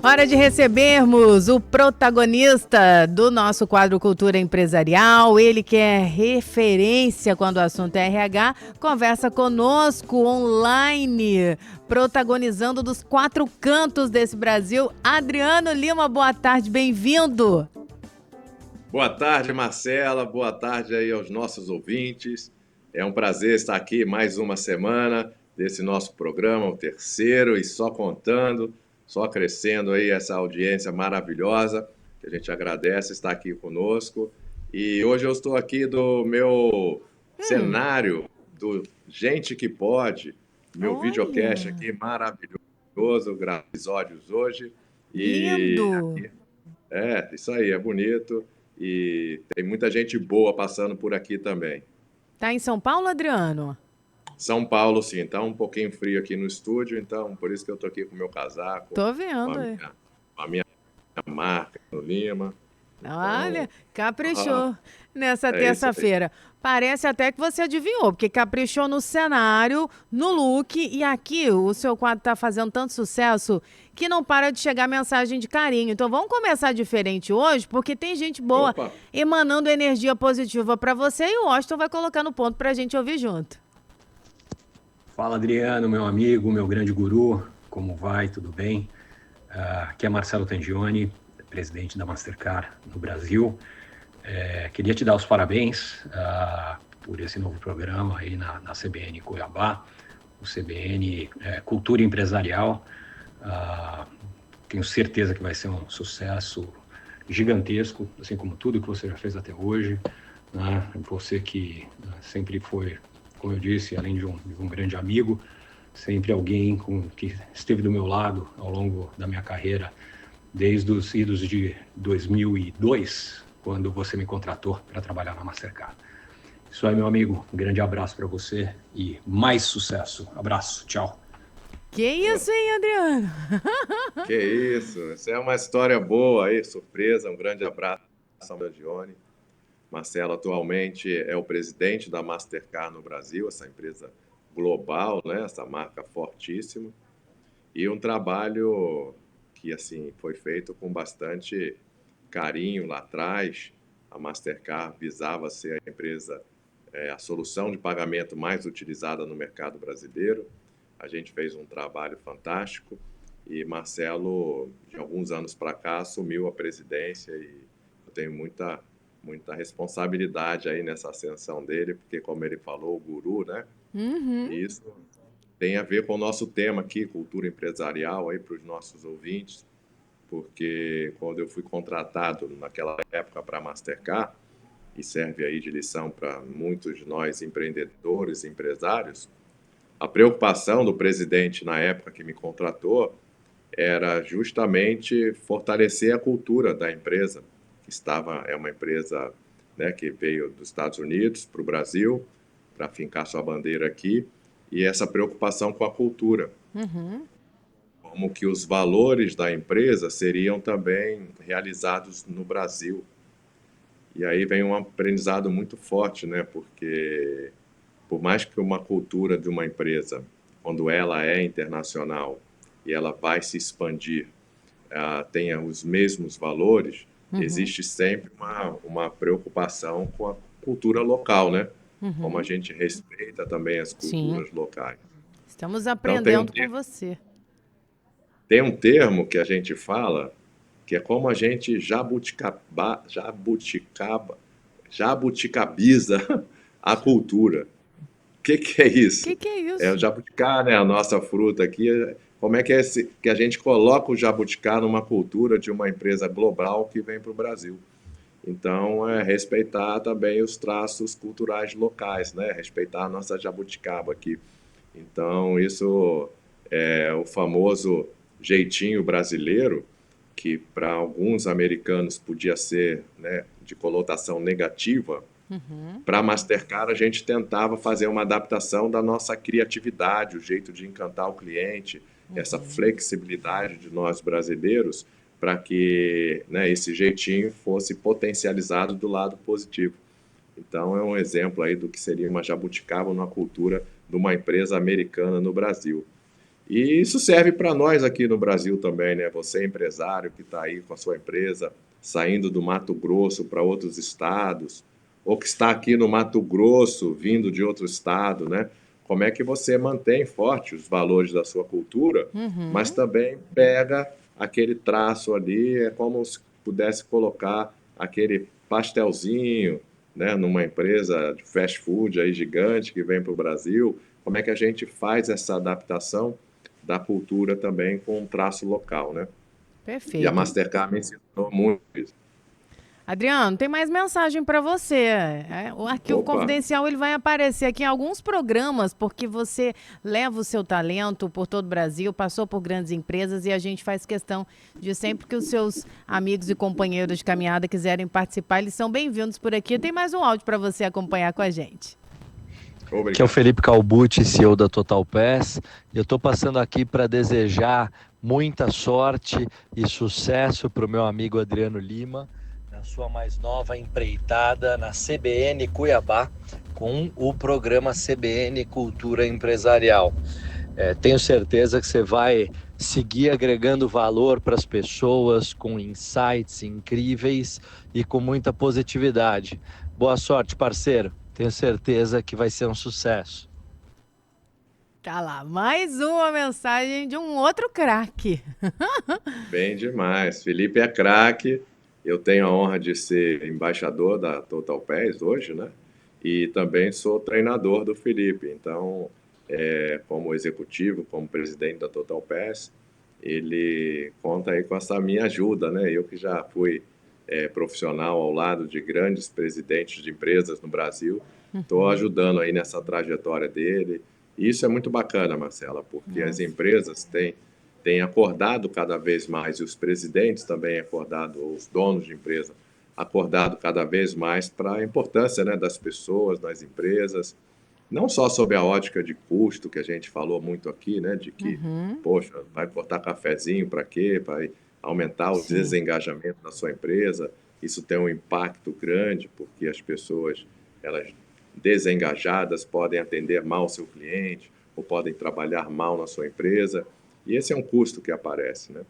Hora de recebermos o protagonista do nosso quadro Cultura Empresarial. Ele que é referência quando o assunto é RH, conversa conosco online, protagonizando dos quatro cantos desse Brasil. Adriano Lima, boa tarde, bem-vindo. Boa tarde, Marcela. Boa tarde aí aos nossos ouvintes. É um prazer estar aqui mais uma semana desse nosso programa, o terceiro, e só contando, só crescendo aí essa audiência maravilhosa, que a gente agradece estar aqui conosco. E hoje eu estou aqui do meu cenário do Gente que Pode, meu videocast Olha, aqui maravilhoso, gravando episódios hoje. E lindo. aqui, isso aí, é bonito. E tem muita gente boa passando por aqui também. Tá em São Paulo, Adriano? São Paulo, sim, tá um pouquinho frio aqui no estúdio, então por isso que eu tô aqui com o meu casaco, Tô com vendo a aí. minha, com a minha marca no Lima. Olha, Então, ah, caprichou nessa é isso aí. terça-feira. Parece até que você adivinhou, porque caprichou no cenário, no look, e aqui o seu quadro está fazendo tanto sucesso que não para de chegar mensagem de carinho. Então vamos começar diferente hoje, porque tem gente boa Opa, emanando energia positiva para você e o Washington vai colocar no ponto para a gente ouvir junto. Fala, Adriano, meu amigo, meu grande guru, como vai? Tudo bem? Aqui é Marcelo Tangioni, presidente da Mastercard no Brasil. Queria te dar os parabéns por esse novo programa aí na CBN Cuiabá, o CBN Cultura Empresarial. Tenho certeza que vai ser um sucesso gigantesco, assim como tudo que você já fez até hoje, né? Você que sempre foi, como eu disse, além de um grande amigo, sempre alguém que esteve do meu lado ao longo da minha carreira, desde os idos de 2002, quando você me contratou para trabalhar na Mastercard. Isso aí, meu amigo, um grande abraço para você e mais sucesso. Abraço, tchau. Que isso, hein, Adriano? que isso, essa é uma história boa aí, surpresa, um grande abraço ao Dione. Marcelo atualmente é o presidente da Mastercard no Brasil, essa empresa global, né, essa marca fortíssima. E um trabalho que assim foi feito com bastante carinho lá atrás. A Mastercard visava ser a empresa, a solução de pagamento mais utilizada no mercado brasileiro. A gente fez um trabalho fantástico e Marcelo, de alguns anos para cá, assumiu a presidência e eu tenho muita responsabilidade aí nessa ascensão dele, porque como ele falou, o guru, né? Uhum. E isso tem a ver com o nosso tema aqui, cultura empresarial, aí para os nossos ouvintes, porque quando eu fui contratado naquela época para a Mastercard, e serve aí de lição para muitos de nós empreendedores e empresários, a preocupação do presidente na época que me contratou era justamente fortalecer a cultura da empresa, que é uma empresa, né, que veio dos Estados Unidos para o Brasil, para fincar sua bandeira aqui, e essa preocupação com a cultura, Uhum. como que os valores da empresa seriam também realizados no Brasil. E aí vem um aprendizado muito forte, né? Porque por mais que uma cultura de uma empresa, quando ela é internacional e ela vai se expandir, tenha os mesmos valores, Uhum. existe sempre uma preocupação com a cultura local, né? Como a Uhum. gente respeita também as Sim, culturas locais. estamos Então aprendendo com você. tem um termo que a gente fala que é como a gente jabuticabiza a cultura. Que é isso? Que é É o isso? jabuticá, né? A nossa fruta aqui. Como é que que a gente coloca o jabuticá numa cultura de uma empresa global que vem para o Brasil? Então, é respeitar também os traços culturais locais, né? Respeitar a nossa jabuticaba aqui. Então, isso é o famoso jeitinho brasileiro, que para alguns americanos podia ser, né, de conotação negativa. Uhum. Para a Mastercard, a gente tentava fazer uma adaptação da nossa criatividade, o jeito de encantar o cliente, essa Uhum. flexibilidade de nós brasileiros, para que, né, esse jeitinho fosse potencializado do lado positivo. Então, é um exemplo aí do que seria uma jabuticaba numa cultura de uma empresa americana no Brasil. E isso serve para nós aqui no Brasil também, né? Você empresário que está aí com a sua empresa, saindo do Mato Grosso para outros estados, ou que está aqui no Mato Grosso, vindo de outro estado, né? Como é que você mantém forte os valores da sua cultura, mas Uhum. também pega aquele traço ali, é como se pudesse colocar aquele pastelzinho, né, numa empresa de fast food aí gigante que vem para o Brasil. Como é que a gente faz essa adaptação da cultura também com um traço local, né? E a Perfeito. Mastercard me ensinou muito isso. Adriano, tem mais mensagem para você. O arquivo Opa, confidencial ele vai aparecer aqui em alguns programas, porque você leva o seu talento por todo o Brasil, passou por grandes empresas e a gente faz questão de sempre que os seus amigos e companheiros de caminhada quiserem participar, eles são bem-vindos por aqui. Tem mais um áudio para você acompanhar com a gente. Que é o obrigado. Felipe Calbucci, CEO da Total Pass. Eu estou passando aqui para desejar muita sorte e sucesso para o meu amigo Adriano Lima, na sua mais nova empreitada na CBN Cuiabá, com o programa CBN Cultura Empresarial. Tenho certeza que você vai seguir agregando valor para as pessoas, com insights incríveis e com muita positividade. Boa sorte, parceiro. Tenho certeza que vai ser um sucesso. Tá lá, mais uma mensagem de um outro craque. Bem demais. Felipe é craque. Eu tenho a honra de ser embaixador da Total Pass hoje, né? E também sou treinador do Felipe. Então, como executivo, como presidente da Total Pass, ele conta aí com essa minha ajuda, né? Eu que já fui profissional ao lado de grandes presidentes de empresas no Brasil, estou ajudando aí nessa trajetória dele. E isso é muito bacana, Marcela, porque as Nossa. empresas têm acordado cada vez mais, e os presidentes também acordado, ou os donos de empresa, acordado cada vez mais para a importância, né, das pessoas, das empresas, não só sob a ótica de custo, que a gente falou muito aqui, né, de que, Uhum. poxa, vai cortar cafezinho para quê? Vai aumentar o Sim. desengajamento da sua empresa. Isso tem um impacto grande, porque as pessoas, elas desengajadas podem atender mal o seu cliente, ou podem trabalhar mal na sua empresa, e esse é um custo que aparece, né?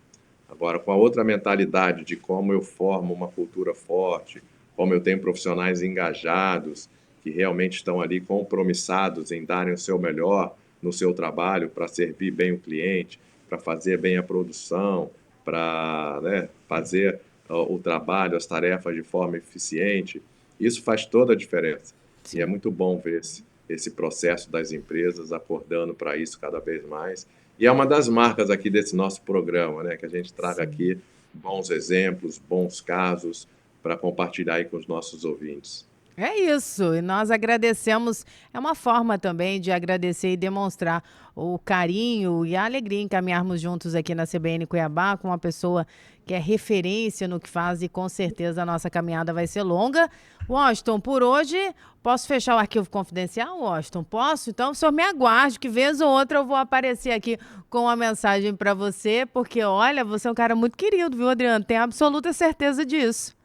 Agora, com a outra mentalidade de como eu formo uma cultura forte, como eu tenho profissionais engajados, que realmente estão ali compromissados em darem o seu melhor no seu trabalho para servir bem o cliente, para fazer bem a produção, para, né, fazer o trabalho, as tarefas de forma eficiente, isso faz toda a diferença. E é Sim. muito bom ver esse processo das empresas acordando para isso cada vez mais. E é uma das marcas aqui desse nosso programa, né? Que a gente traga Sim. aqui bons exemplos, bons casos para compartilhar aí com os nossos ouvintes. É isso, e nós agradecemos. É uma forma também de agradecer e demonstrar o carinho e a alegria em caminharmos juntos aqui na CBN Cuiabá com uma pessoa que é referência no que faz e com certeza a nossa caminhada vai ser longa. Washington, por hoje, posso fechar o arquivo confidencial, Washington? Posso? Então, o senhor me aguarde, que vez ou outra eu vou aparecer aqui com uma mensagem para você, porque olha, você é um cara muito querido, viu, Adriano? Tenho absoluta certeza disso.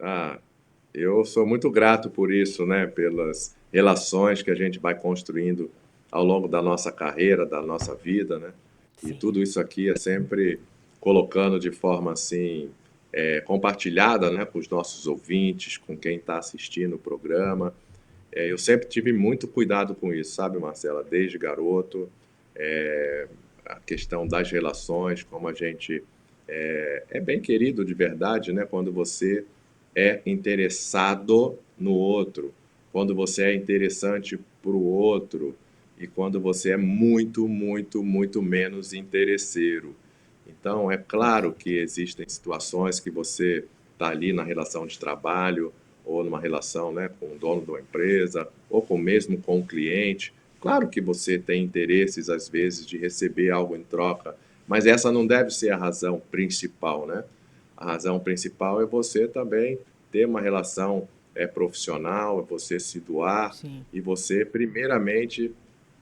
Ah, eu sou muito grato por isso, né? Pelas relações que a gente vai construindo ao longo da nossa carreira, da nossa vida, né? E Sim. tudo isso aqui é sempre colocando de forma assim, compartilhada, né, com os nossos ouvintes, com quem está assistindo o programa. Eu sempre tive muito cuidado com isso, sabe, Marcela? Desde garoto, a questão das relações, como a gente é bem querido de verdade, né? Quando você é interessado no outro, quando você é interessante para o outro e quando você é muito, muito, muito menos interesseiro. Então, é claro que existem situações que você está ali na relação de trabalho ou numa relação, né, com o dono de uma empresa ou com mesmo com o cliente. Claro que você tem interesses, às vezes, de receber algo em troca, mas essa não deve ser a razão principal, né? A razão principal é você também ter uma relação profissional, é você se doar Sim. e você, primeiramente,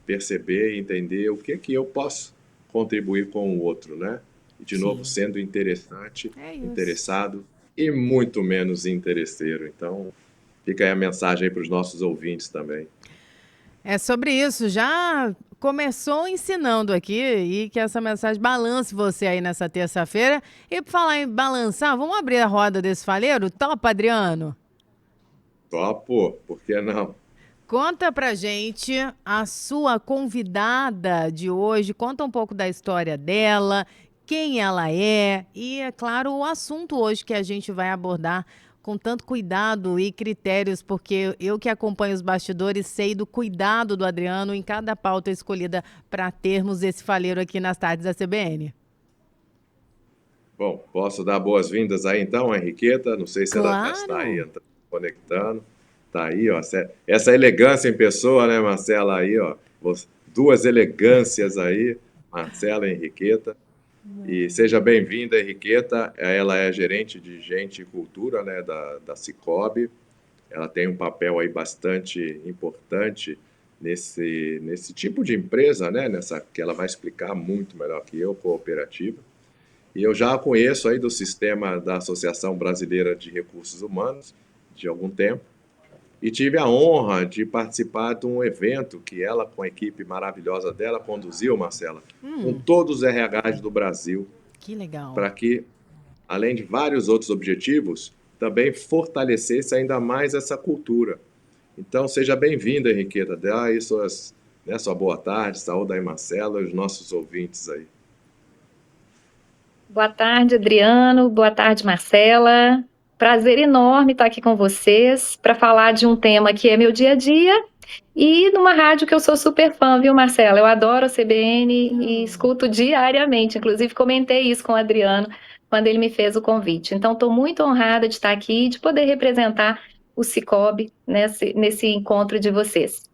perceber e entender o que eu posso contribuir com o outro, né? E, de novo, Sim. sendo interessante, É isso. interessado e muito menos interesseiro. Então, fica aí a mensagem aí para os nossos ouvintes também. É sobre isso. Já começou ensinando aqui e que essa mensagem balance você aí nessa terça-feira. E por falar em balançar, vamos abrir a roda desse faleiro? Topa, Adriano? Topo, por que não? Conta pra gente a sua convidada de hoje, conta um pouco da história dela, quem ela é e, é claro, o assunto hoje que a gente vai abordar com tanto cuidado e critérios, porque eu que acompanho os bastidores sei do cuidado do Adriano em cada pauta escolhida para termos esse faleiro aqui nas tardes da CBN. Bom, posso dar boas-vindas aí então, Henriqueta? Não sei se ela já está aí Claro! conectando. Tá aí, ó. Essa elegância em pessoa, né, Marcela? Aí, ó. Duas elegâncias aí, Marcela e Henriqueta. E seja bem-vinda, Henriqueta. Ela é gerente de Gente e Cultura, né, da Sicoob. Ela tem um papel aí bastante importante nesse tipo de empresa, né, que ela vai explicar muito melhor que eu, cooperativa. E eu já a conheço aí do sistema da Associação Brasileira de Recursos Humanos, de algum tempo, e tive a honra de participar de um evento que ela, com a equipe maravilhosa dela, conduziu, Marcela, com todos os RHs do Brasil, Que legal. para que, além de vários outros objetivos, também fortalecesse ainda mais essa cultura. Então, seja bem-vinda, Henriqueta. Dê aí sua boa tarde, saúde aí, Marcela, e os nossos ouvintes aí. Boa tarde, Adriano. Boa tarde, Marcela. Prazer enorme estar aqui com vocês para falar de um tema que é meu dia a dia e numa rádio que eu sou super fã, viu, Marcela? Eu adoro a CBN e escuto diariamente. Inclusive, comentei isso com o Adriano quando ele me fez o convite. Então, estou muito honrada de estar aqui e de poder representar o Sicoob nesse encontro de vocês.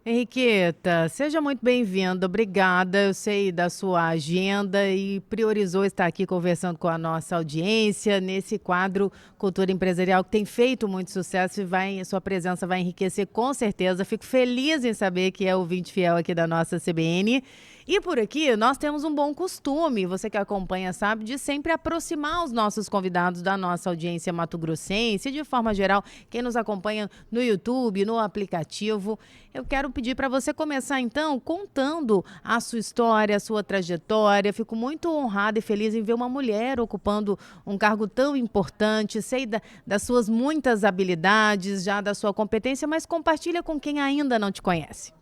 Henriqueta, seja muito bem-vinda, obrigada. Eu sei da sua agenda e priorizou estar aqui conversando com a nossa audiência nesse quadro Cultura Empresarial que tem feito muito sucesso e sua presença vai enriquecer com certeza. Fico feliz em saber que é ouvinte fiel aqui da nossa CBN. E por aqui nós temos um bom costume, você que acompanha sabe, de sempre aproximar os nossos convidados da nossa audiência mato-grossense, de forma geral, quem nos acompanha no YouTube, no aplicativo. Eu quero pedir para você começar então contando a sua história, a sua trajetória. Fico muito honrada e feliz em ver uma mulher ocupando um cargo tão importante. Sei das suas muitas habilidades, já da sua competência, mas compartilha com quem ainda não te conhece.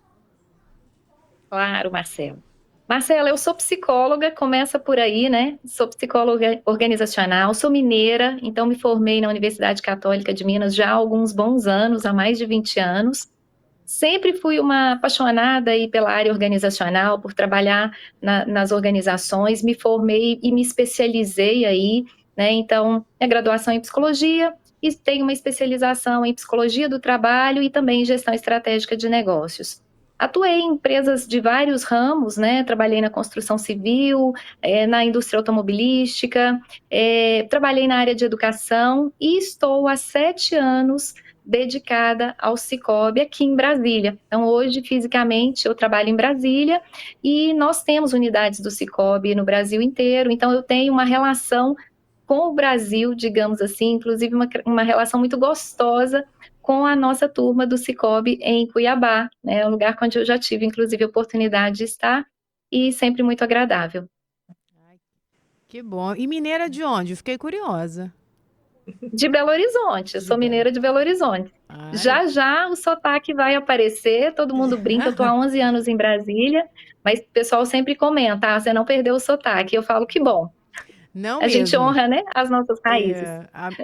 Claro, Marcelo. Marcela, eu sou psicóloga, começa por aí, né? Sou psicóloga organizacional, sou mineira, então me formei na Universidade Católica de Minas já há alguns bons anos, há mais de 20 anos. Sempre fui uma apaixonada aí pela área organizacional, por trabalhar nas organizações, me formei e me especializei aí, né? Então, minha graduação em psicologia e tenho uma especialização em psicologia do trabalho e também em gestão estratégica de negócios. Atuei em empresas de vários ramos, né? Trabalhei na construção civil, na indústria automobilística, trabalhei na área de educação e estou há 7 anos dedicada ao Sicoob aqui em Brasília. Então, hoje, fisicamente, eu trabalho em Brasília e nós temos unidades do Sicoob no Brasil inteiro, então eu tenho uma relação com o Brasil, digamos assim, inclusive uma relação muito gostosa com a nossa turma do Sicoob em Cuiabá, né, um lugar onde eu já tive, inclusive, a oportunidade de estar e sempre muito agradável. Que bom. E mineira de onde? Fiquei curiosa. De Belo Horizonte, eu sou mineira de Belo Horizonte. Ai. Já o sotaque vai aparecer, todo mundo brinca, eu estou há 11 anos em Brasília, mas o pessoal sempre comenta, você não perdeu o sotaque, eu falo que bom. Não a mesmo. gente honra, né, as nossas raízes.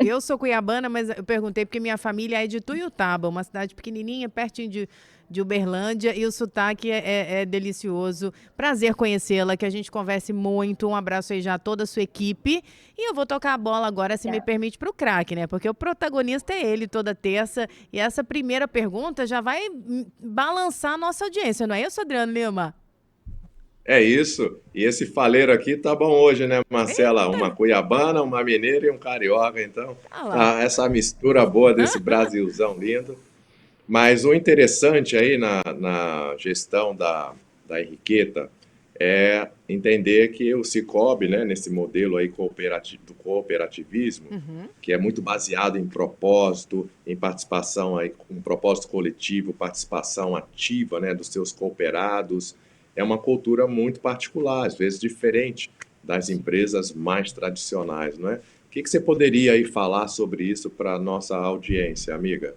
Eu sou cuiabana, mas eu perguntei porque minha família é de Tuiutaba, uma cidade pequenininha, pertinho de Uberlândia, e o sotaque é delicioso. Prazer conhecê-la, que a gente converse muito. Um abraço aí já a toda a sua equipe. E eu vou tocar a bola agora, se me permite, para o craque, né? Porque o protagonista é ele toda terça. E essa primeira pergunta já vai balançar a nossa audiência, não é isso, Adriano Lima? É isso. E esse faleiro aqui tá bom hoje, né, Marcela? Eita. Uma cuiabana, uma mineira e um carioca. Então, essa mistura boa desse Brasilzão lindo. Mas o interessante aí na gestão da Henriqueta é entender que o Sicoob, né, nesse modelo aí do cooperativismo, que é muito baseado em propósito, em participação, aí, um propósito coletivo, participação ativa, né, dos seus cooperados, é uma cultura muito particular, às vezes diferente das empresas mais tradicionais, não é? O que você poderia aí falar sobre isso para a nossa audiência, amiga?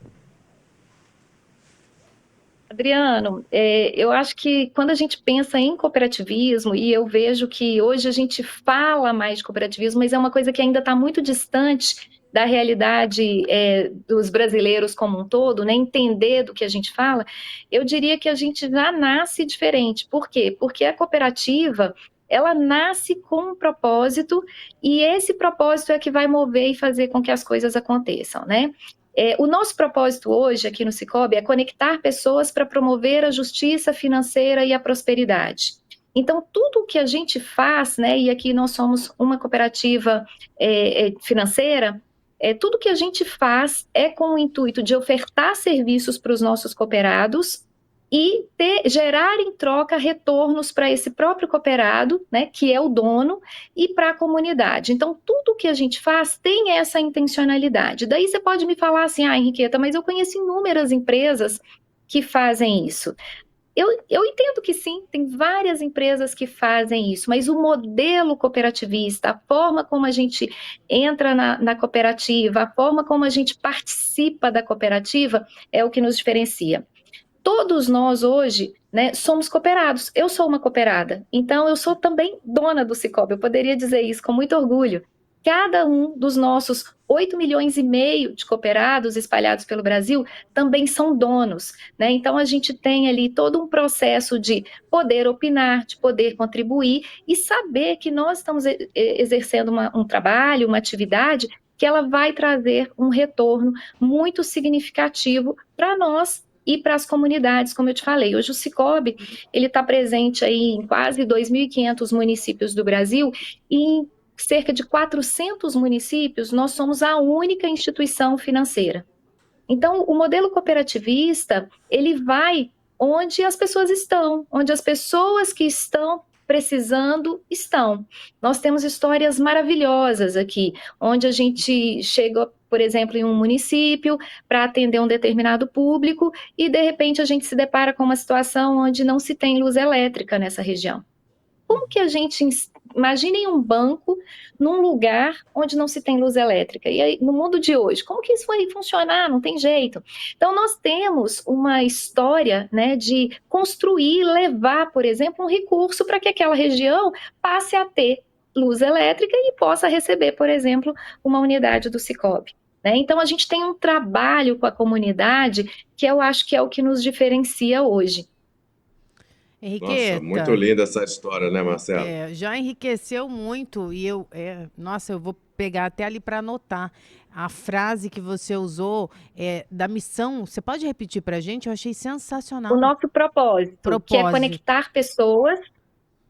Adriano, eu acho que quando a gente pensa em cooperativismo, e eu vejo que hoje a gente fala mais de cooperativismo, mas é uma coisa que ainda está muito distante da realidade dos brasileiros como um todo, né? Entender do que a gente fala, eu diria que a gente já nasce diferente. Por quê? Porque a cooperativa, ela nasce com um propósito, e esse propósito é que vai mover e fazer com que as coisas aconteçam, né? O nosso propósito hoje aqui no Sicoob é conectar pessoas para promover a justiça financeira e a prosperidade. Então, tudo o que a gente faz, né, e aqui nós somos uma cooperativa financeira, tudo que a gente faz é com o intuito de ofertar serviços para os nossos cooperados e gerar em troca retornos para esse próprio cooperado, né, que é o dono, e para a comunidade. Então, tudo que a gente faz tem essa intencionalidade. Daí você pode me falar assim, Henriqueta, mas eu conheço inúmeras empresas que fazem isso. Eu entendo que sim, tem várias empresas que fazem isso, mas o modelo cooperativista, a forma como a gente entra na cooperativa, a forma como a gente participa da cooperativa é o que nos diferencia. Todos nós hoje, né, somos cooperados. Eu sou uma cooperada, então eu sou também dona do Sicoob. Eu poderia dizer isso com muito orgulho. Cada um dos nossos 8,5 milhões de cooperados espalhados pelo Brasil também são donos, né? Então a gente tem ali todo um processo de poder opinar, de poder contribuir e saber que nós estamos exercendo um trabalho, uma atividade que ela vai trazer um retorno muito significativo para nós e para as comunidades, como eu te falei. Hoje o Sicoob, ele está presente aí em quase 2.500 municípios do Brasil, e em cerca de 400 municípios nós somos a única instituição financeira. Então, o modelo cooperativista, ele vai onde as pessoas estão, onde as pessoas que estão precisando estão. Nós temos histórias maravilhosas aqui, onde a gente chega, por exemplo, em um município para atender um determinado público e, de repente, a gente se depara com uma situação onde não se tem luz elétrica nessa região. Como que a gente... Imaginem um banco num lugar onde não se tem luz elétrica. E aí, no mundo de hoje, como que isso vai funcionar? Não tem jeito. Então, nós temos uma história, né, de construir, levar, por exemplo, um recurso para que aquela região passe a ter luz elétrica e possa receber, por exemplo, uma unidade do Sicoob. Né? Então, a gente tem um trabalho com a comunidade que eu acho que é o que nos diferencia hoje. Henriqueta, nossa, muito linda essa história, né, Marcelo? Já enriqueceu muito e eu vou pegar até ali para anotar a frase que você usou da missão. Você pode repetir para a gente? Eu achei sensacional. O nosso propósito, que é conectar pessoas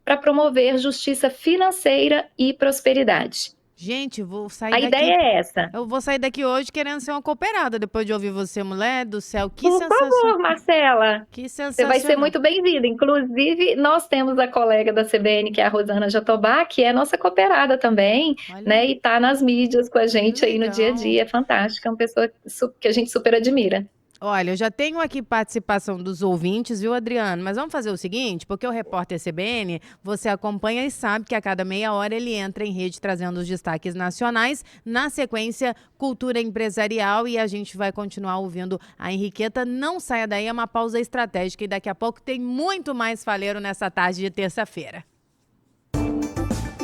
para promover justiça financeira e prosperidade. Gente, vou sair daqui. A ideia é essa. Eu vou sair daqui hoje querendo ser uma cooperada, depois de ouvir você, mulher do céu. Que Por favor, Marcela. Que sensacional. Você vai ser muito bem-vinda. Inclusive, nós temos a colega da CBN, que é a Rosana Jatobá, que é nossa cooperada também, né? E está nas mídias com a gente aí no dia a dia. É fantástica, é uma pessoa que a gente super admira. Olha, eu já tenho aqui participação dos ouvintes, viu, Adriano? Mas vamos fazer o seguinte, porque o repórter CBN, você acompanha e sabe que a cada meia hora ele entra em rede trazendo os destaques nacionais. Na sequência, cultura empresarial, e a gente vai continuar ouvindo a Henriqueta. Não saia daí, é uma pausa estratégica e daqui a pouco tem muito mais faleiro nessa tarde de terça-feira.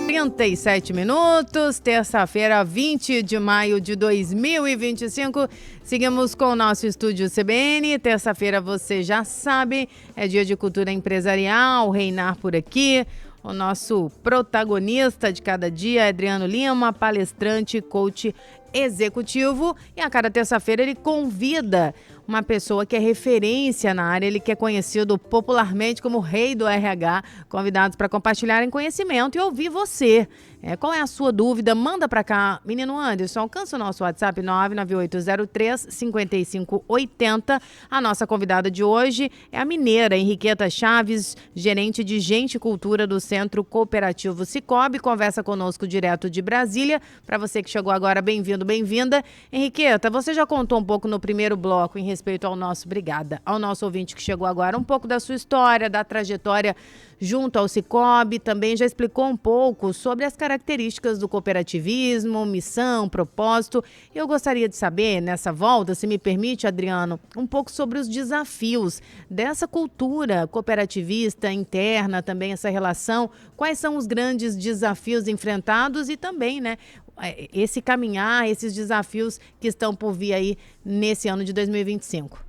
37 minutos, terça-feira, 20 de maio de 2025. Seguimos com o nosso estúdio CBN. Terça-feira, você já sabe, é dia de cultura empresarial, reinar por aqui. O nosso protagonista de cada dia é Adriano Lima, palestrante, coach executivo, e a cada terça-feira ele convida uma pessoa que é referência na área, ele que é conhecido popularmente como o rei do RH, convidados para compartilharem conhecimento e ouvir você. Qual é a sua dúvida? Manda para cá. Menino Anderson, alcança o nosso WhatsApp 99803-5580. A nossa convidada de hoje é a mineira Henriqueta Chaves, gerente de Gente e Cultura do Centro Cooperativo Sicoob. Conversa conosco direto de Brasília. Para você que chegou agora, bem-vindo, bem-vinda. Henriqueta, você já contou um pouco no primeiro bloco em respeito ao nosso ouvinte que chegou agora, um pouco da sua história, da trajetória junto ao Sicoob, também já explicou um pouco sobre as características do cooperativismo, missão, propósito. Eu gostaria de saber, nessa volta, se me permite, Adriano, um pouco sobre os desafios dessa cultura cooperativista interna, também essa relação, quais são os grandes desafios enfrentados e também, né, esse caminhar, esses desafios que estão por vir aí nesse ano de 2025.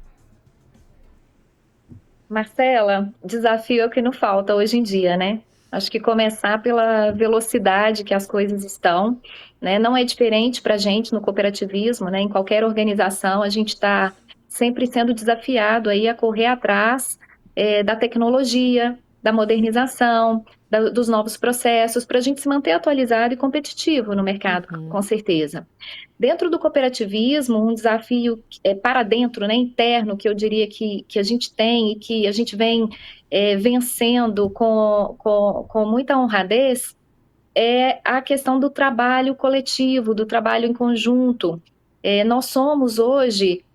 Marcela, desafio é o que não falta hoje em dia, né? Acho que começar pela velocidade que as coisas estão, né? Não é diferente para a gente no cooperativismo, né? Em qualquer organização, a gente está sempre sendo desafiado aí a correr atrás da tecnologia, da modernização, dos novos processos, para a gente se manter atualizado e competitivo no mercado, com certeza. Dentro do cooperativismo, um desafio para dentro, né, interno, que eu diria que a gente tem e que a gente vem vencendo com muita honradez, é a questão do trabalho coletivo, do trabalho em conjunto. Nós somos hoje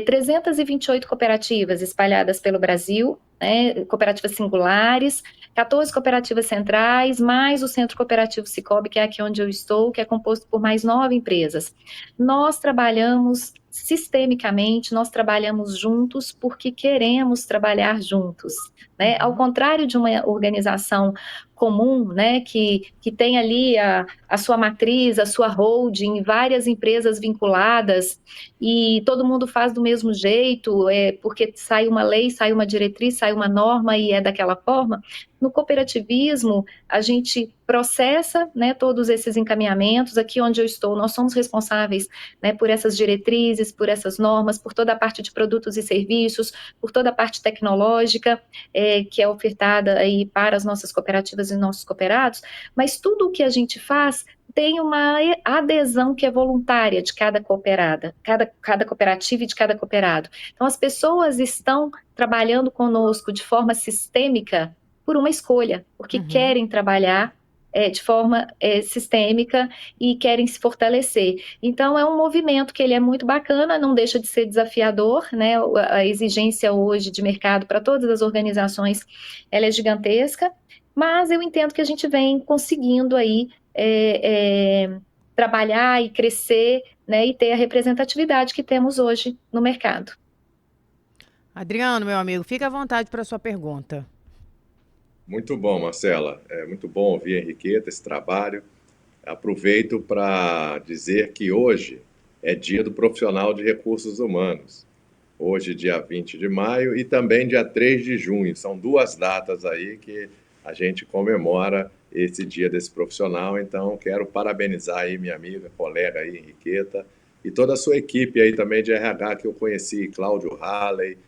328 cooperativas espalhadas pelo Brasil, né, cooperativas singulares, 14 cooperativas centrais, mais o Centro Cooperativo Sicoob, que é aqui onde eu estou, que é composto por mais 9 empresas. Nós trabalhamos sistemicamente, nós trabalhamos juntos porque queremos trabalhar juntos, né? Ao contrário de uma organização comum, né, que tem ali a sua matriz, a sua holding, várias empresas vinculadas, e todo mundo faz do mesmo jeito, porque sai uma lei, sai uma diretriz, sai uma norma e é daquela forma. No cooperativismo, a gente processa, né, todos esses encaminhamentos. Aqui onde eu estou, nós somos responsáveis, né, por essas diretrizes, por essas normas, por toda a parte de produtos e serviços, por toda a parte tecnológica que é ofertada aí para as nossas cooperativas e nossos cooperados, mas tudo o que a gente faz tem uma adesão que é voluntária de cada cooperada, cada cooperativa e de cada cooperado. Então, as pessoas estão trabalhando conosco de forma sistêmica por uma escolha, porque querem trabalhar de forma sistêmica e querem se fortalecer. Então, é um movimento que ele é muito bacana, não deixa de ser desafiador, né? A exigência hoje de mercado para todas as organizações, ela é gigantesca, mas eu entendo que a gente vem conseguindo aí trabalhar e crescer, né, e ter a representatividade que temos hoje no mercado. Adriano, meu amigo, fica à vontade para a sua pergunta. Muito bom, Marcela. É muito bom ouvir a Henriqueta, esse trabalho. Aproveito para dizer que hoje é dia do profissional de recursos humanos. Hoje, dia 20 de maio e também dia 3 de junho. São 2 datas aí que a gente comemora esse dia desse profissional. Então, quero parabenizar aí minha amiga, colega aí, Henriqueta, e toda a sua equipe aí também de RH que eu conheci, Cláudio Halley,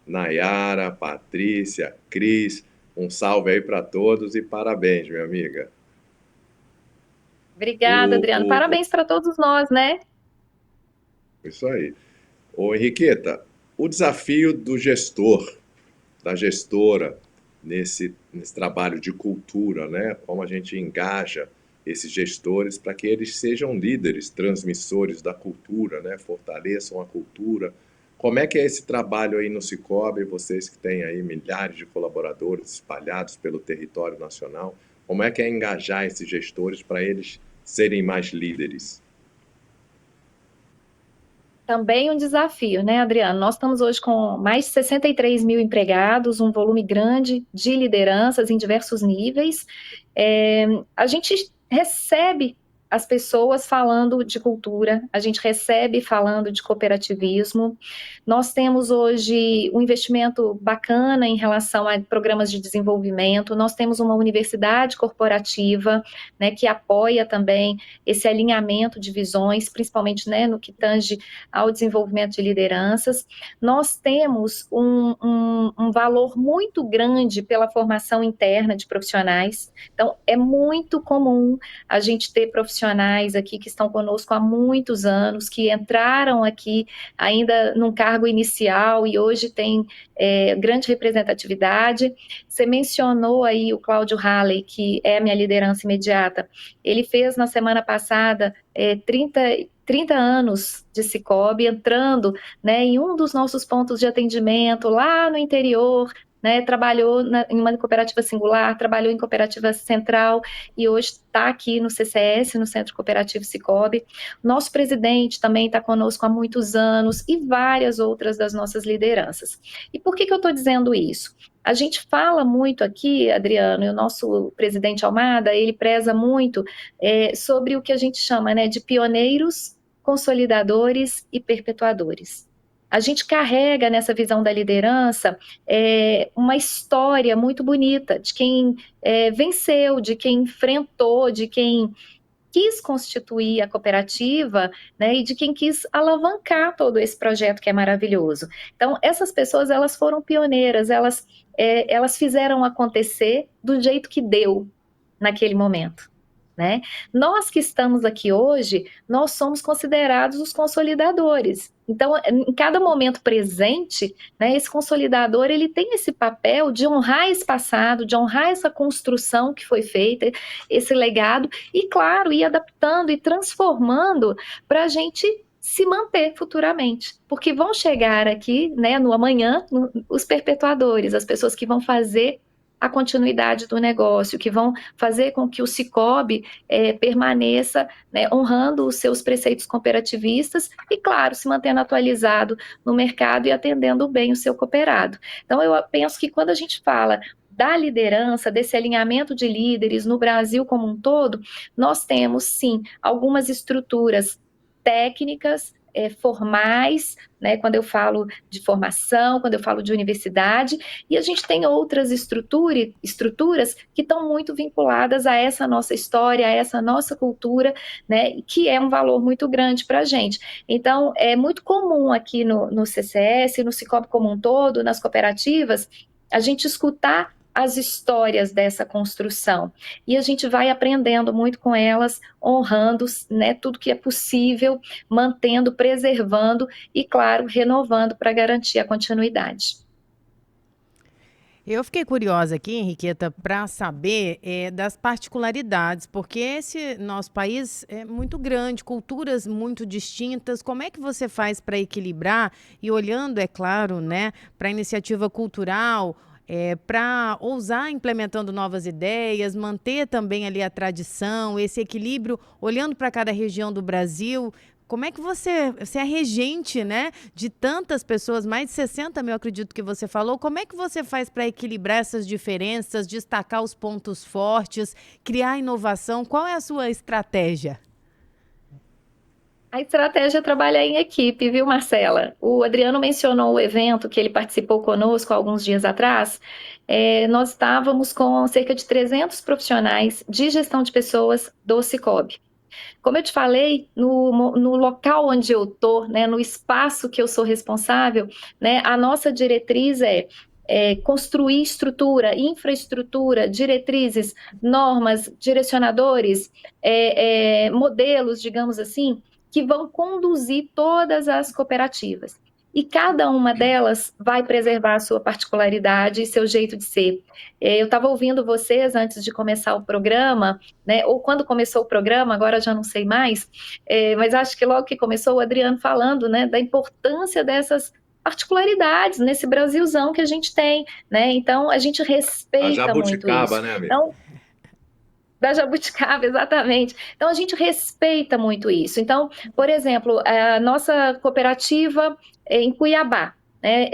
Nayara, Patrícia, Cris. Um salve aí para todos e parabéns, minha amiga. Obrigada, Adriano. Parabéns para todos nós, né? Isso aí. Ô, Henriqueta, o desafio do gestor, da gestora, nesse trabalho de cultura, né? Como a gente engaja esses gestores para que eles sejam líderes, transmissores da cultura, né? Fortaleçam a cultura. Como é que é esse trabalho aí no Sicoob, vocês que têm aí milhares de colaboradores espalhados pelo território nacional, como é que é engajar esses gestores para eles serem mais líderes? Também um desafio, né, Adriano? Nós estamos hoje com mais de 63 mil empregados, um volume grande de lideranças em diversos níveis. A gente recebe as pessoas falando de cultura, a gente recebe falando de cooperativismo. Nós temos hoje um investimento bacana em relação a programas de desenvolvimento, nós temos uma universidade corporativa, né, que apoia também esse alinhamento de visões, principalmente, né, no que tange ao desenvolvimento de lideranças. Nós temos um valor muito grande pela formação interna de profissionais, então é muito comum a gente ter profissionais aqui que estão conosco há muitos anos, que entraram aqui ainda num cargo inicial e hoje tem grande representatividade. Você mencionou aí o Cláudio Halley, que é a minha liderança imediata. Ele fez na semana passada 30 anos de Sicoob, entrando, né, em um dos nossos pontos de atendimento lá no interior, né, trabalhou em uma cooperativa singular, trabalhou em cooperativa central e hoje está aqui no CCS, no Centro Cooperativo Sicoob. Nosso presidente também está conosco há muitos anos e várias outras das nossas lideranças. E por que eu estou dizendo isso? A gente fala muito aqui, Adriano, e o nosso presidente Almada, ele preza muito sobre o que a gente chama, né, de pioneiros, consolidadores e perpetuadores. A gente carrega nessa visão da liderança uma história muito bonita de quem venceu, de quem enfrentou, de quem quis constituir a cooperativa, né, e de quem quis alavancar todo esse projeto que é maravilhoso. Então, essas pessoas, elas foram pioneiras, elas fizeram acontecer do jeito que deu naquele momento. Né? Nós que estamos aqui hoje, nós somos considerados os consolidadores. Então, em cada momento presente, né, esse consolidador, ele tem esse papel de honrar esse passado, de honrar essa construção que foi feita, esse legado, e claro, ir adaptando e transformando para a gente se manter futuramente, porque vão chegar aqui, né, no amanhã, os perpetuadores, as pessoas que vão fazer a continuidade do negócio, que vão fazer com que o Sicoob permaneça, né, honrando os seus preceitos cooperativistas e, claro, se mantendo atualizado no mercado e atendendo bem o seu cooperado. Então, eu penso que quando a gente fala da liderança, desse alinhamento de líderes no Brasil como um todo, nós temos, sim, algumas estruturas técnicas, formais, né, quando eu falo de formação, quando eu falo de universidade, e a gente tem outras estruturas que estão muito vinculadas a essa nossa história, a essa nossa cultura, né, que é um valor muito grande para a gente. Então, é muito comum aqui no CCS, no Sicoob como um todo, nas cooperativas, a gente escutar as histórias dessa construção, e a gente vai aprendendo muito com elas, honrando, né, tudo que é possível, mantendo, preservando e, claro, renovando para garantir a continuidade. Eu fiquei curiosa aqui, Henriqueta, para saber das particularidades, porque esse nosso país é muito grande, culturas muito distintas. Como é que você faz para equilibrar e olhando, é claro, né, para a iniciativa cultural, para ousar implementando novas ideias, manter também ali a tradição, esse equilíbrio, olhando para cada região do Brasil? Como é que você é regente, né, de tantas pessoas, mais de 60 mil, acredito que você falou, como é que você faz para equilibrar essas diferenças, destacar os pontos fortes, criar inovação? Qual é a sua estratégia? A estratégia é trabalhar em equipe, viu, Marcela? O Adriano mencionou o evento que ele participou conosco há alguns dias atrás. Nós estávamos com cerca de 300 profissionais de gestão de pessoas do Sicoob. Como eu te falei, no local onde eu estou, né, no espaço que eu sou responsável, né, a nossa diretriz é construir estrutura, infraestrutura, diretrizes, normas, direcionadores, modelos, digamos assim, que vão conduzir todas as cooperativas. E cada uma delas vai preservar a sua particularidade e seu jeito de ser. Eu estava ouvindo vocês antes de começar o programa, né, ou quando começou o programa, agora já não sei mais, mas acho que logo que começou o Adriano falando, né, da importância dessas particularidades nesse Brasilzão que a gente tem, né? Então a gente respeita muito isso. Né, amigo? Então, da jabuticaba, exatamente. Então, a gente respeita muito isso. Então, por exemplo, a nossa cooperativa em Cuiabá, né,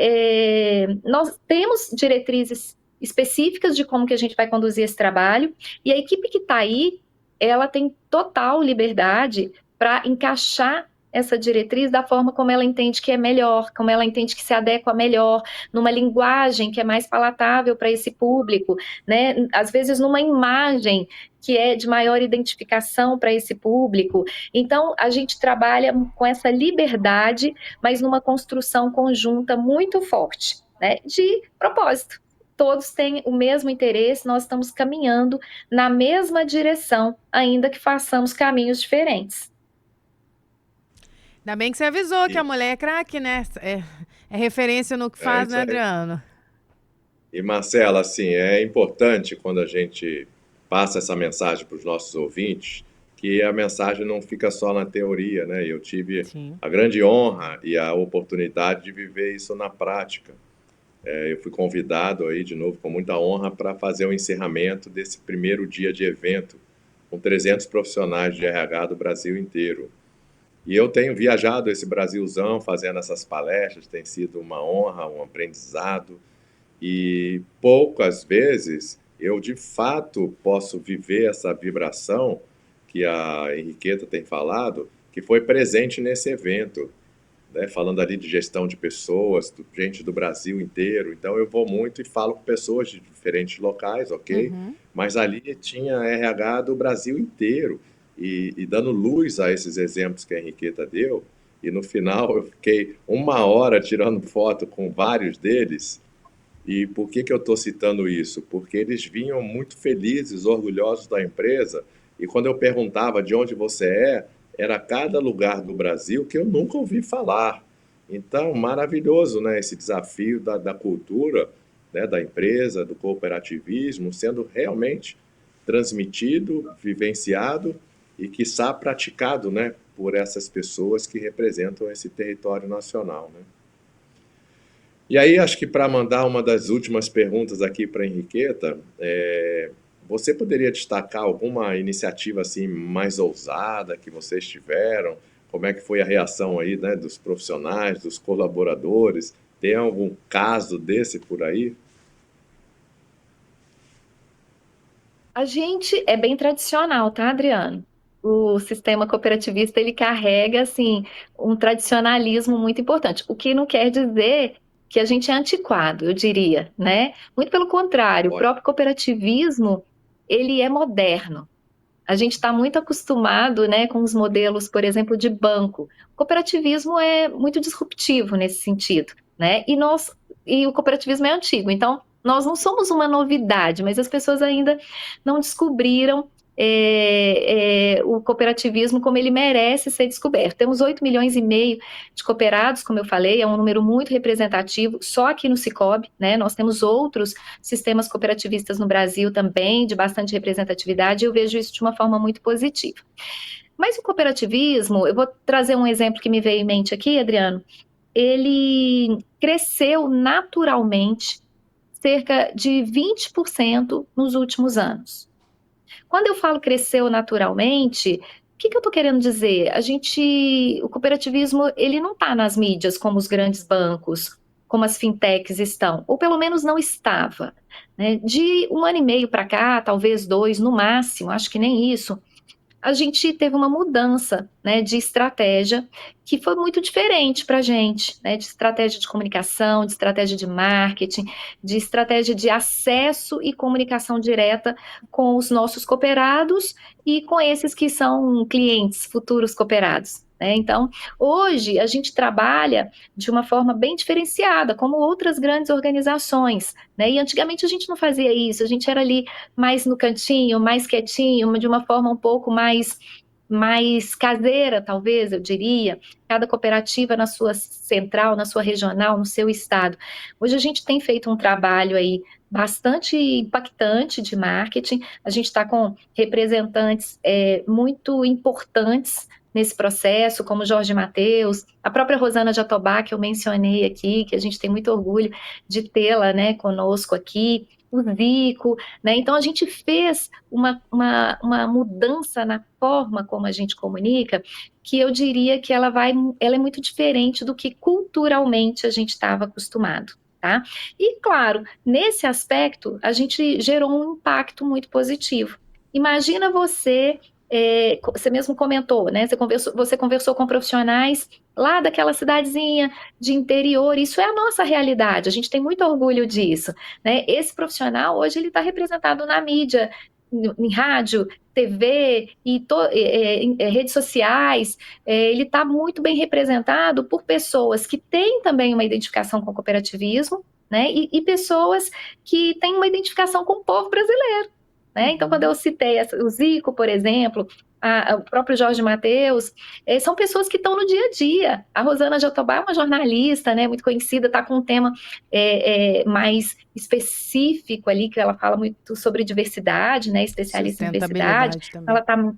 nós temos diretrizes específicas de como que a gente vai conduzir esse trabalho, e a equipe que está aí, ela tem total liberdade para encaixar essa diretriz da forma como ela entende que é melhor, como ela entende que se adequa melhor, numa linguagem que é mais palatável para esse público, né? Às vezes numa imagem que é de maior identificação para esse público. Então, a gente trabalha com essa liberdade, mas numa construção conjunta muito forte, né? De propósito. Todos têm o mesmo interesse, nós estamos caminhando na mesma direção, ainda que façamos caminhos diferentes. Ainda bem que você avisou que a mulher é craque, né? É referência no que faz, né, Adriano? E, Marcela, assim, é importante quando a gente passa essa mensagem para os nossos ouvintes, que a mensagem não fica só na teoria, né? Eu tive a grande honra e a oportunidade de viver isso na prática. Eu fui convidado aí, de novo, com muita honra, para fazer o encerramento desse primeiro dia de evento, com 300 profissionais de RH do Brasil inteiro. E eu tenho viajado esse Brasilzão fazendo essas palestras, tem sido uma honra, um aprendizado, e poucas vezes eu, de fato, posso viver essa vibração que a Henriqueta tem falado, que foi presente nesse evento, né? Falando ali de gestão de pessoas, gente do Brasil inteiro. Então, eu vou muito e falo com pessoas de diferentes locais, ok? Mas ali tinha RH do Brasil inteiro. E dando luz a esses exemplos que a Henriqueta deu, e no final eu fiquei 1 hora tirando foto com vários deles. E por que eu estou citando isso? Porque eles vinham muito felizes, orgulhosos da empresa, e quando eu perguntava de onde você era cada lugar do Brasil que eu nunca ouvi falar. Então, maravilhoso, né, esse desafio da cultura, né, da empresa, do cooperativismo, sendo realmente transmitido, vivenciado e, quiçá, praticado, né, por essas pessoas que representam esse território nacional, né? E aí, acho que para mandar uma das últimas perguntas aqui para a Henriqueta, você poderia destacar alguma iniciativa assim mais ousada que vocês tiveram? Como é que foi a reação aí, né, dos profissionais, dos colaboradores? Tem algum caso desse por aí? A gente é bem tradicional, tá, Adriano? O sistema cooperativista, ele carrega, assim, um tradicionalismo muito importante, o que não quer dizer que a gente é antiquado, eu diria, né? Muito pelo contrário, o próprio cooperativismo, ele é moderno. A gente está muito acostumado, né, com os modelos, por exemplo, de banco. O cooperativismo é muito disruptivo nesse sentido, né? E o cooperativismo é antigo, então nós não somos uma novidade, mas as pessoas ainda não descobriram o cooperativismo como ele merece ser descoberto. Temos 8,5 milhões de cooperados, como eu falei, é um número muito representativo, só aqui no Sicoob, né? Nós temos outros sistemas cooperativistas no Brasil também, de bastante representatividade, e eu vejo isso de uma forma muito positiva. Mas o cooperativismo, eu vou trazer um exemplo que me veio em mente aqui, Adriano, ele cresceu naturalmente cerca de 20% nos últimos anos. Quando eu falo cresceu naturalmente, o que eu estou querendo dizer? O cooperativismo, ele não está nas mídias como os grandes bancos, como as fintechs estão, ou pelo menos não estava, né? De 1 ano e meio para cá, talvez 2 no máximo, acho que nem isso, a gente teve uma mudança, né, de estratégia que foi muito diferente para a gente, né, de estratégia de comunicação, de estratégia de marketing, de estratégia de acesso e comunicação direta com os nossos cooperados e com esses que são clientes, futuros cooperados. Então, hoje a gente trabalha de uma forma bem diferenciada, como outras grandes organizações, né? E antigamente a gente não fazia isso, a gente era ali mais no cantinho, mais quietinho, de uma forma um pouco mais caseira, talvez, eu diria, cada cooperativa na sua central, na sua regional, no seu estado. Hoje a gente tem feito um trabalho aí bastante impactante de marketing, a gente está com representantes muito importantes nesse processo, como Jorge Mateus, a própria Rosana Jatobá, que eu mencionei aqui, que a gente tem muito orgulho de tê-la, né, conosco aqui, o Zico, né? Então a gente fez uma mudança na forma como a gente comunica, que eu diria que ela é muito diferente do que culturalmente a gente estava acostumado, tá? E claro, nesse aspecto, a gente gerou um impacto muito positivo. Imagina você você mesmo comentou, né? Você conversou com profissionais lá daquela cidadezinha de interior, isso é a nossa realidade, a gente tem muito orgulho disso, né? Esse profissional, hoje, ele está representado na mídia, em rádio, TV e redes sociais, ele está muito bem representado por pessoas que têm também uma identificação com o cooperativismo, né? E pessoas que têm uma identificação com o povo brasileiro. Né? Então, quando eu citei o Zico, por exemplo, o próprio Jorge Mateus, são pessoas que estão no dia a dia. A Rosana Jatobá é uma jornalista, né, muito conhecida, está com um tema mais específico ali, que ela fala muito sobre diversidade, né, especialista em diversidade. Também. Ela está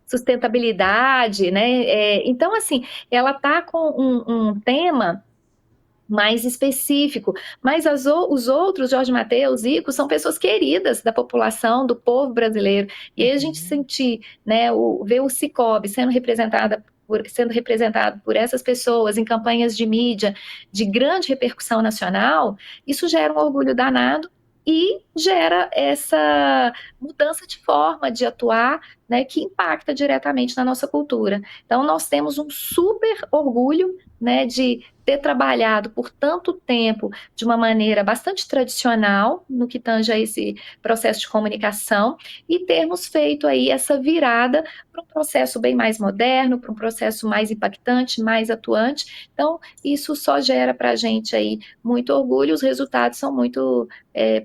sustentabilidade, né? Então, assim, ela está com um tema mais específico, mas os outros, Jorge Mateus, Zico, são pessoas queridas da população, do povo brasileiro, e aí a gente sentir, né, ver o Cicobi sendo representado por essas pessoas em campanhas de mídia de grande repercussão nacional, isso gera um orgulho danado e gera essa mudança de forma de atuar, né, que impacta diretamente na nossa cultura. Então, nós temos um super orgulho, né, de ter trabalhado por tanto tempo de uma maneira bastante tradicional no que tange a esse processo de comunicação e termos feito aí essa virada para um processo bem mais moderno, para um processo mais impactante, mais atuante. Então, isso só gera para a gente aí muito orgulho, os resultados são muito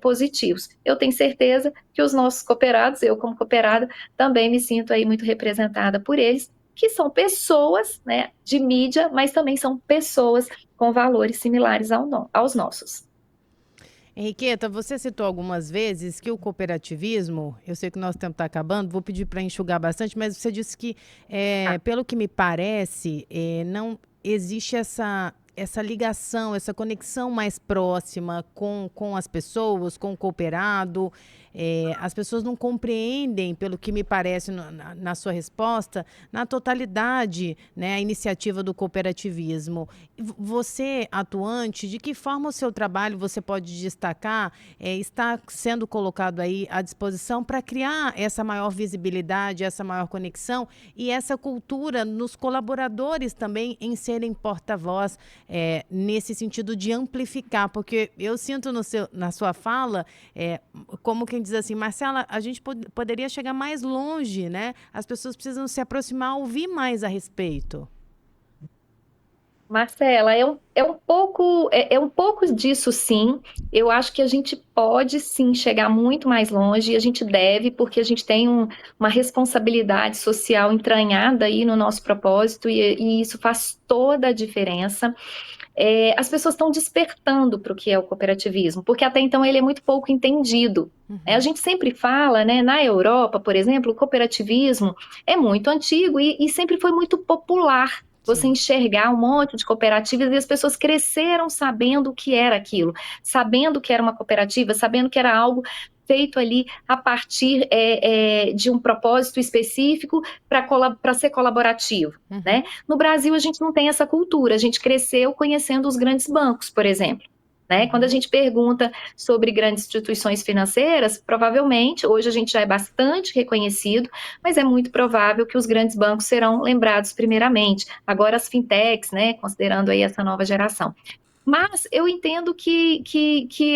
positivos. Eu tenho certeza que os nossos cooperados, eu como cooperada, também me sinto aí muito representada por eles, que são pessoas, né, de mídia, mas também são pessoas com valores similares aos nossos. Henriqueta, você citou algumas vezes que o cooperativismo, eu sei que o nosso tempo está acabando, vou pedir para enxugar bastante, mas você disse que, pelo que me parece, não existe essa ligação, essa conexão mais próxima com as pessoas, com o cooperado. As pessoas não compreendem, pelo que me parece na sua resposta, na totalidade, né, a iniciativa do cooperativismo. Você, atuante, de que forma o seu trabalho você pode destacar, está sendo colocado aí à disposição para criar essa maior visibilidade, essa maior conexão e essa cultura nos colaboradores também em serem porta-voz, nesse sentido de amplificar, porque eu sinto na sua fala, como quem diz assim, Marcela, a gente poderia chegar mais longe, né? As pessoas precisam se aproximar, ouvir mais a respeito. Marcela, é um pouco disso, sim. Eu acho que a gente pode, sim, chegar muito mais longe, e a gente deve, porque a gente tem uma responsabilidade social entranhada aí no nosso propósito, e isso faz toda a diferença. As pessoas estão despertando para o que é o cooperativismo, porque até então ele é muito pouco entendido. A gente sempre fala, né, na Europa, por exemplo, o cooperativismo é muito antigo e sempre foi muito popular. Você enxergar um monte de cooperativas e as pessoas cresceram sabendo o que era aquilo, sabendo que era uma cooperativa, sabendo que era algo feito ali a partir de um propósito específico para ser colaborativo, né? No Brasil, a gente não tem essa cultura, a gente cresceu conhecendo os grandes bancos, por exemplo. Né? Quando a gente pergunta sobre grandes instituições financeiras, provavelmente, hoje a gente já é bastante reconhecido, mas é muito provável que os grandes bancos serão lembrados primeiramente. Agora as fintechs, né, considerando aí essa nova geração. Mas eu entendo que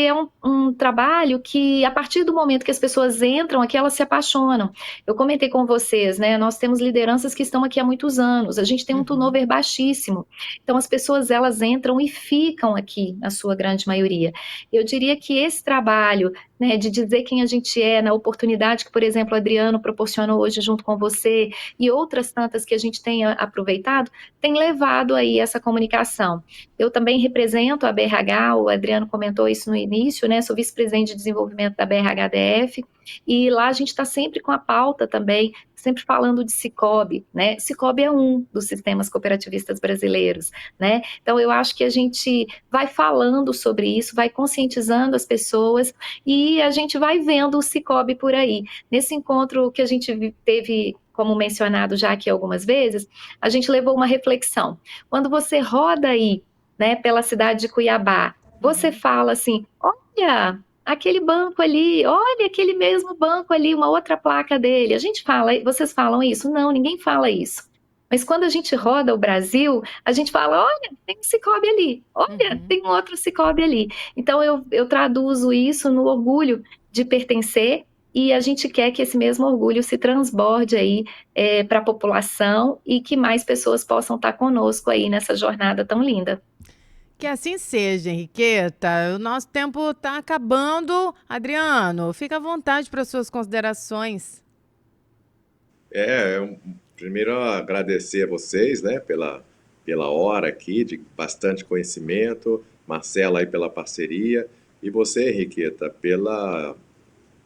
é um trabalho que, a partir do momento que as pessoas entram aqui, elas se apaixonam. Eu comentei com vocês, né? Nós temos lideranças que estão aqui há muitos anos, a gente tem um turnover baixíssimo. Então, as pessoas, elas entram e ficam aqui, na sua grande maioria. Eu diria que esse trabalho, né, de dizer quem a gente é, na oportunidade que, por exemplo, o Adriano proporcionou hoje junto com você, e outras tantas que a gente tem aproveitado, tem levado aí essa comunicação. Eu também represento a BRH, o Adriano comentou isso no início, né? Sou vice-presidente de desenvolvimento da BRH-DF, e lá a gente está sempre com a pauta também, sempre falando de Cicobi, né? Cicobi é um dos sistemas cooperativistas brasileiros, né? Então, eu acho que a gente vai falando sobre isso, vai conscientizando as pessoas, e a gente vai vendo o Cicobi por aí. Nesse encontro que a gente teve, como mencionado já aqui algumas vezes, a gente levou uma reflexão. Quando você roda aí, né, pela cidade de Cuiabá, você fala assim, olha, aquele banco ali, olha aquele mesmo banco ali, uma outra placa dele. A gente fala, vocês falam isso? Não, ninguém fala isso. Mas quando a gente roda o Brasil, a gente fala, olha, tem um Sicoob ali, olha, tem um outro Sicoob ali. Então eu traduzo isso no orgulho de pertencer, e a gente quer que esse mesmo orgulho se transborde aí para a população e que mais pessoas possam estar conosco aí nessa jornada tão linda. Que assim seja, Henriqueta. O nosso tempo está acabando. Adriano, fica à vontade para suas considerações. Primeiro agradecer a vocês, né, pela hora aqui, de bastante conhecimento, Marcela aí pela parceria, e você, Henriqueta, pela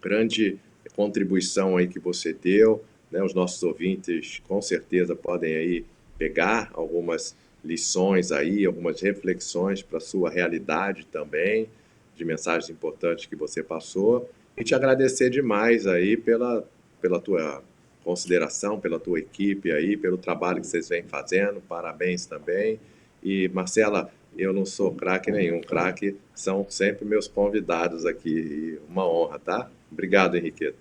grande contribuição aí que você deu, né, os nossos ouvintes com certeza podem aí pegar algumas lições aí, algumas reflexões para a sua realidade também, de mensagens importantes que você passou, e te agradecer demais aí pela tua consideração, pela tua equipe aí, pelo trabalho que vocês vêm fazendo, parabéns também. E Marcela, eu não sou craque nenhum, craque são sempre meus convidados aqui, uma honra, tá? Obrigado, Henriqueta.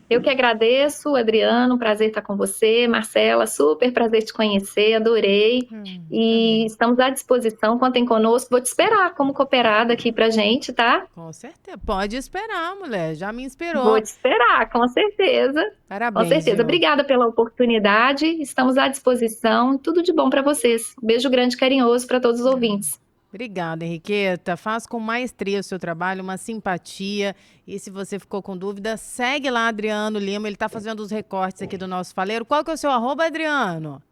Eu que agradeço, Adriano, prazer estar com você. Marcela, super prazer te conhecer, adorei. E estamos à disposição, contem conosco. Vou te esperar como cooperada aqui pra gente, tá? Com certeza, pode esperar, mulher, já me inspirou. Vou te esperar, com certeza. Parabéns. Com certeza, obrigada pela oportunidade, estamos à disposição. Tudo de bom para vocês. Um beijo grande e carinhoso para todos os ouvintes. Obrigada, Henriqueta. Faz com maestria o seu trabalho, uma simpatia. E se você ficou com dúvida, segue lá Adriano Lima. Ele está fazendo os recortes aqui do nosso faleiro. Qual que é o seu arroba, Adriano?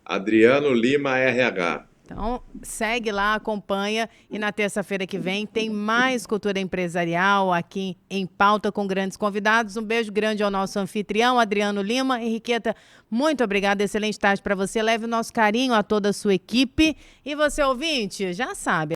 Adriano Lima RH. Então, segue lá, acompanha. E na terça-feira que vem tem mais Cultura Empresarial aqui em pauta com grandes convidados. Um beijo grande ao nosso anfitrião, Adriano Lima. Henriqueta, muito obrigada. Excelente tarde para você. Leve o nosso carinho a toda a sua equipe. E você, ouvinte, já sabe.